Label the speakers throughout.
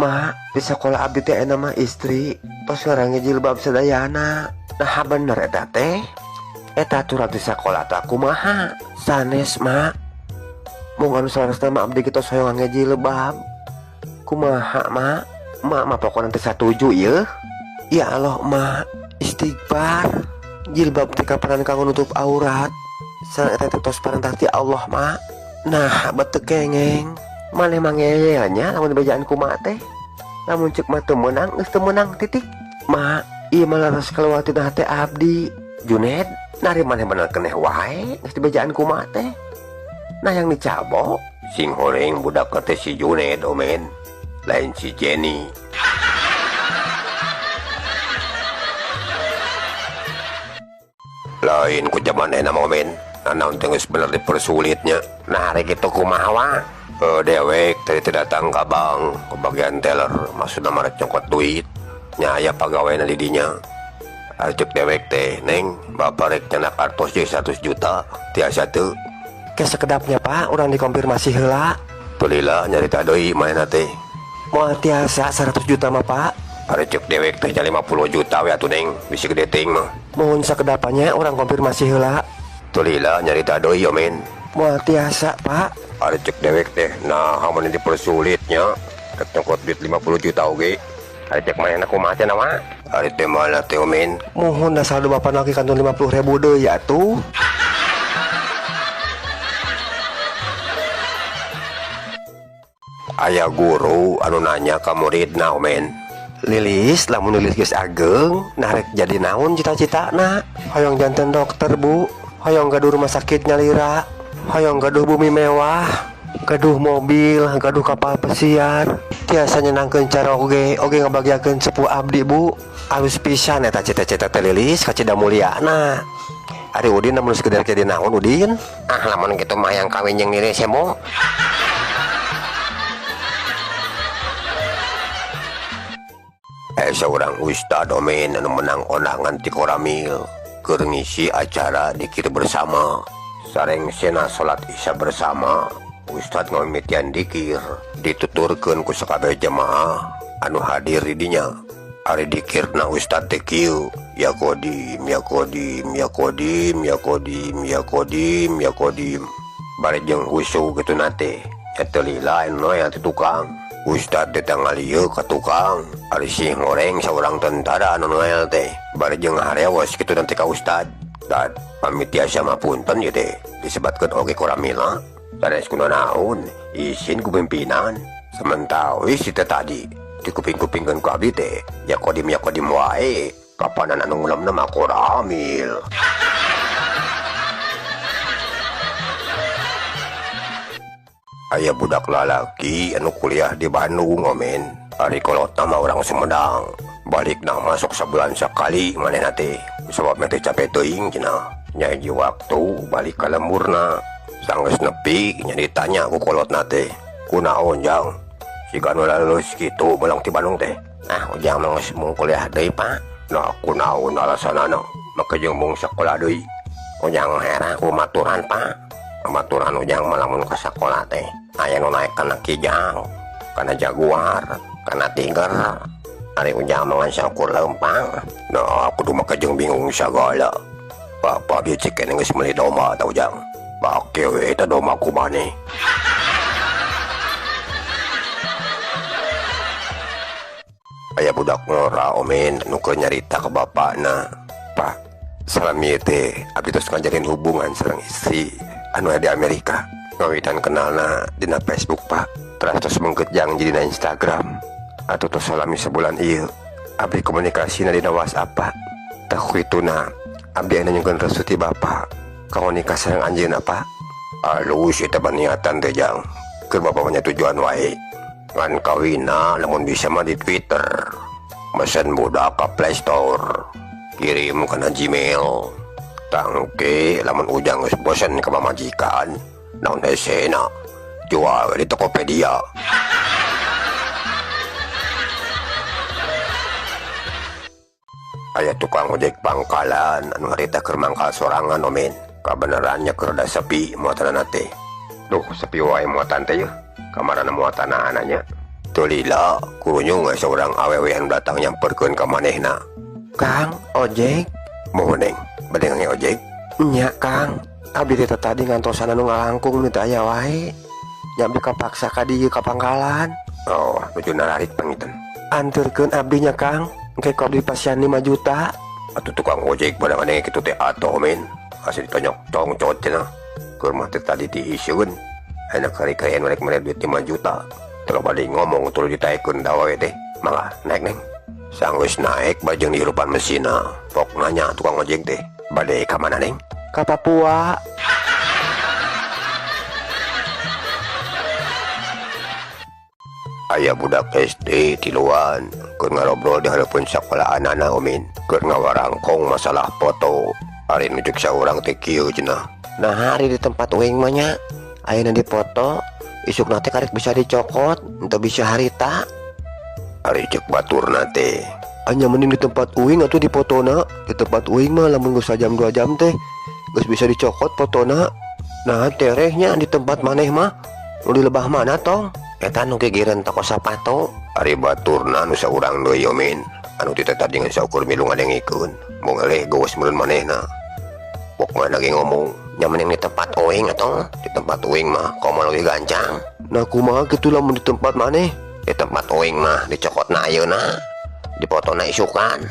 Speaker 1: Ma, di sekolah abdi teh nama istri tos ngarange jilbab sadayana. Nah bener eta teh. Eta aturan di sekolah teh kumaha? Sanes ma. Mung anu sanesna mah abdi kitu hoyong ngejilbab. Kumaha ma? Ma pokokna teh satuju ieu. Ya Allah ma, istighfar. Jilbab teh kapanan kanggo nutup aurat. Sareng eta teh tos parentah ti Allah ma. Nah beuteuk kengeng. Maneh mangeyelnya lamun bejaan kumaha teh. Lamun ceuk mah teu meunang, geus teu meunang titik. Ma, ieu mah laras kaluar tina hate abdi. Juned, nari maneh bener keneh wae geus dibejaan kumaha teh. Nah yang dicabok sing horeng budak teh si Juned omen. Lain si Jenny. Lain ku jamanena momen. Nanaon teh geus bener dipersulitnya. Nah hari kitu kumaha wa? Dewek tadi datang ke bank ke bagian teller maksudnya marek nyokot duit nyaya pegawai na didinya ajak dewek teh neng bapak rek nyenak kartos jadi 100 juta tiasa tuh ke sekedapnya pak orang dikonfirmasi heula tulila nyarita deui mana teh moal tiasa 100 juta mah pak ajak dewek teh 50 juta we atuh neng bisi gede ting mah mohon sekedapannya orang konfirmasi heula tulila nyarita deui omen moal tiasa pak ada cek dewek teh nah hamun dipersulitnya rek nyokot duit 50 juta oge ada cek mana kumaha teh nama ada teh mana teh omen mohon da saldo bapak lagi kantong 50.000 deui atuh aya guru anu nanya ka muridna omen Lilis lamun Lilis geus ageng nah rek jadi naon cita-citana hoyong janten dokter bu hoyong gaduh rumah sakit nyalira hoyong gaduh bumi mewah, gaduh mobil, gaduh kapal pesiar. Tiasa nyenangkeun cara oge ngabagiakeun sepuh abdi bu. Alus pisan eta cita-cita teh Lilis ka Cida Mulyana. Ari Udin namun sekedar jadi naon Udin? Ah lamun kitu mah yang kawin jeung Lilis ya mo. Seorang ustad omen anu menang kondangan ti Koramil keur ngisi acara dikir bersama. Sareng sena salat isya bersama Ustad ngamimitian dikir dituturkeun ku sakabeh jemaah anu hadir di dinya. Ari dikirna Ustad teh kieu ya kodim ya kodim ya kodim ya kodim ya kodim ya kodim bare jeung husu kitu nate eta lain noel ti tukang Ustad teh tangalieu ka tukang ari si ngoreng saurang tentara anu noel teh bare jeung harewas kitu nanti ka Ustad dan pamit tiasa mapunten ya teh disebutkan oge Koramila sanes kuna naon isin ku pimpinan sementawis itu tadi dikuping-kupingkeun ku abdi teh ya kodim wae kapanan anu ngulemna mah Koramil. Aya budak lalaki anu kuliah di Bandung omen ari kolotna mah urang Sumedang balikna masuk sebulan sekali manehna teh sebab teh capek teuing cenah nya hiji waktu balik ka lemurna sanggeus nepi nya ditanya ku kolotna teh kunaon jang siga nu lulus kitu belang ti Bandung teh ah ujang mah geus mung kuliah deui pak nah kunaon alasanana make jeung mung sakola deui ujang heran ku maturan pak maturan ujang mah lamun ka sakola teh aya nu naek kana kijang kana jaguar kana tiger ari ujang mah syukur leumpang nah kudu make jeung bingung sagala Bapak biar cek kene geus meuli domba tau jang. Bake we eta domba ku maneh. Aya budak ngora omen nu keur nyarita ka bapakna. Pak, salami teh abdi tos ngajalin hubungan sareng istri anu aya di Amerika. Ngawitan kenalna dina Facebook, Pak. Terus mengkeut jang jadi dina Instagram. Atuh tos salami sebulan ieu. Abdi komunikasina dina WhatsApp, Pak. Tah kituna abdi anu nyungkeun restu ti bapak kamu nikah sareng anjeunna pak alus eta niatan teh jang keur bapak punya tujuan wae ngan kawinna lamun bisa mah di Twitter mesen budak ka Play Store kirim kana Gmail tangke lamun ujang geus bosen ka majikan naon esena jual di Tokopedia. Aya tukang ojek pangkalan anu harita keur mangkal sorangan omen kabenerannya keur da sepi muatan teh duh sepi wae muatan teh yeuh kamarana muatan ananya Tulila kurunya nggak seorang awewe yang datang nyamperkeun ka manehna.
Speaker 2: Kang, ojek?
Speaker 1: Mohon bade nge ojek.
Speaker 2: Nya Kang, abdi teh tadi ngantosan anu ngalangkung nu teh aya wae. Nya abdi kapaksa ka dieu ka pangkalan.
Speaker 1: Oh, nuju nararik pangitan.
Speaker 2: Anturkeun abdinya Kang, engke ku abdi pasian 5 juta.
Speaker 1: Atuh tukang ojek pada ngadenge kitu teh atoh men. Asli ditonyok tong cot cenah. Keur mah teh tadi diisieun. Enak kari-karian mereka mere duit 5 juta. Terus bade ngomong tuluy ditaekeun da wae teh. Mangga naik neng. Sanggeus naik bajeng dihirupan mesinna. Pok nanya tukang ojek teh, bade ka mana neng?
Speaker 2: Ka Papua.
Speaker 1: Aya budak SD tiluan keur ngarobrol di hareupeun sakola anana omin keur ngawarangkong masalah foto. Ari nujuk saurang teh kieu cenah.
Speaker 2: Nah hari di tempat uing mah nya ayeuna dipoto isukna teh karek bisa dicokot henteu bisa harita.
Speaker 1: Ari cek baturna teh,
Speaker 2: Anya mending di tempat uing atau di fotona. Di tempat uing mah lamun geus sajam 2 jam teh geus bisa dicokot fotona. Nah terehnya di tempat maneh mah nu di lebah mana tong? Eta nu gegereun toko sapato.
Speaker 1: ari baturna nu saurang deui omin anu ti tadi ngan saukur milu ngadengikeun mung eleh geuwas meureun manehna. Pok mana ge ngomong nya mending di tempat uing atuh. Di tempat uing mah komo leuwih gancang.
Speaker 2: Nah kumaha kitu lamun di tempat maneh?
Speaker 1: Di tempat uing mah dicokotna ayeuna, dipotona isukan.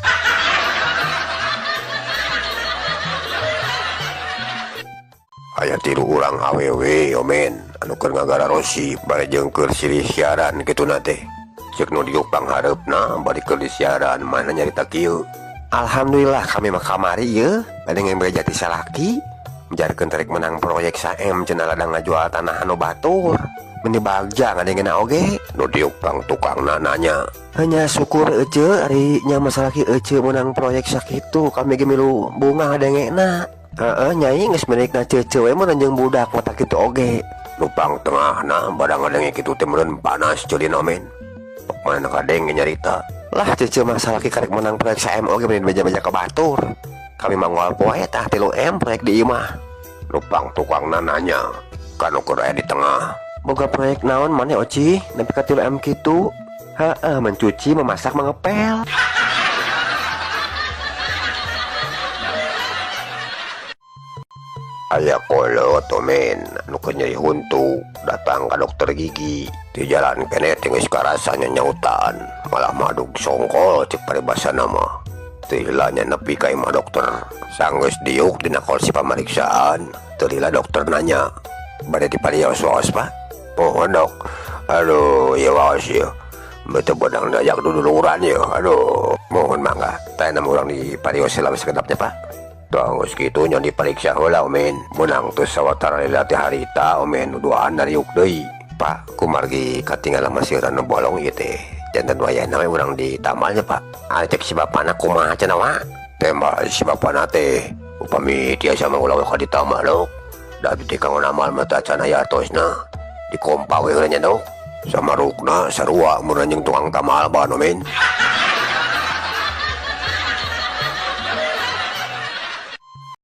Speaker 1: Aya tilu urang awewe omen anu keur ngagara rosi barejeng keur silih siaran kituna teh. Ceuk nu diuk panghareupna bari keur disiaran mana nyarita kieu.
Speaker 2: Alhamdulillah kami mah kamari ye bade ngembe jati salaki menjarkeun terek menang proyek saem cenah ladang ngajual tanah anu batur. Meni bagja ngadengena oge.
Speaker 1: Nu diuk kang tukangna nanya,
Speaker 2: Hanya syukur ece ari nya masalah ki ece menang proyek sakitu kami ge milu bunga ngadengena. Heeh nyai geus menikna ceuceu we mun anjeun budak mata kitu oge.
Speaker 1: nupang tengahna badang ngadenge kitu teh meureun panas ceulin omen. Pok mana kadenge nyarita.
Speaker 2: Lah ceuceu masalah ki karek menang proyek saem oge meni beja-beja ka batur. Kami mangwal poe tah 3M proyek di imah.
Speaker 1: Nupang tukangna nanya, kanu keur aya di tengah.
Speaker 2: Boga proyek naon maneh Oci? Nepi ka 3M kitu? Heeh, mencuci, memasak, mengepel.
Speaker 1: Aya kolot omen anu keur nyeri huntu datang ka dokter gigi. Di jalan kene teh geus karasanya nyautan, malah madug songkol cek paribasana mah. Teu heula nya nepi ka imah dokter. Sanggeus diuk dina kursi pameriksaan, teu heula dokter nanya, "Bade diparios waos, Pak?" "Mohon, Dok." "Aduh, ya waos ya. Bete bodang dayak duduluran ya. Aduh, mohon mangga. Tanya nama orang diparios selama sekedapnya, Pak." Tanggus gitu nya diperiksa heula omen. Menang teu sawatara lila teh harita omen duaan dari yuk deui. "Pak, kumargi katinggalan masieuran nu bolong ieu teh. Janten wayahna we urang di tamalnya, Pak." "Ari cek si bapana kumaha cenah, Wa?" "Teh mah si bapana teh upami tiasa mangulang ka di tamal, Dok. Da abdi teh kanggo namal mah teh can aya atosna. Dikompa we nya, Dok. Samarukna sarua mun anjeun tukang tamal bae omen."